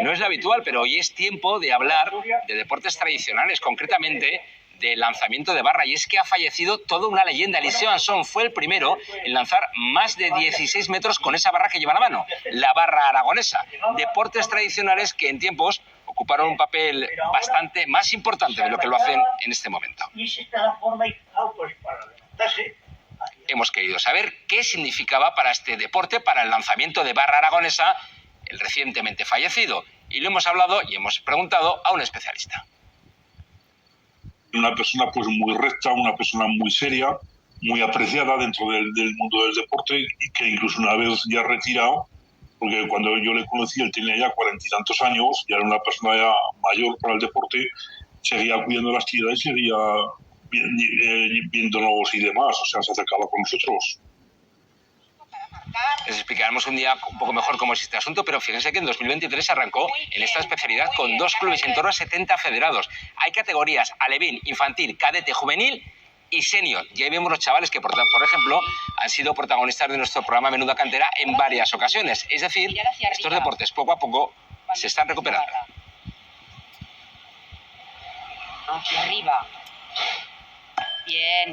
No es lo habitual, pero hoy es tiempo de hablar de deportes tradicionales, concretamente de lanzamiento de barra, y es que ha fallecido toda una leyenda. Eliseo Ansón fue el primero en lanzar más de 16 metros con esa barra que lleva en la mano, la barra aragonesa. Deportes tradicionales que en tiempos ocuparon un papel bastante más importante de lo que lo hacen en este momento. Hemos querido saber qué significaba para este deporte, para el lanzamiento de barra aragonesa, el recientemente fallecido, y lo hemos hablado y hemos preguntado a un especialista. Una persona pues muy recta, una persona muy seria, muy apreciada dentro del mundo del deporte, y que incluso una vez ya retirado, porque cuando yo le conocí él tenía ya 40 y tantos años, ya era una persona ya mayor para el deporte, seguía cuidando las actividades, seguía viéndonos y demás, o sea, se acercaba con nosotros. Les explicaremos un día un poco mejor cómo es este asunto, pero fíjense que en 2023 se arrancó en esta especialidad con 2 clubes y en torno a 70 federados. Hay categorías alevín, infantil, cadete, juvenil y senior. Y ahí vemos los chavales que, por ejemplo, han sido protagonistas de nuestro programa Menuda Cantera en varias ocasiones. Es decir, estos deportes poco a poco se están recuperando. Hacia arriba. Bien.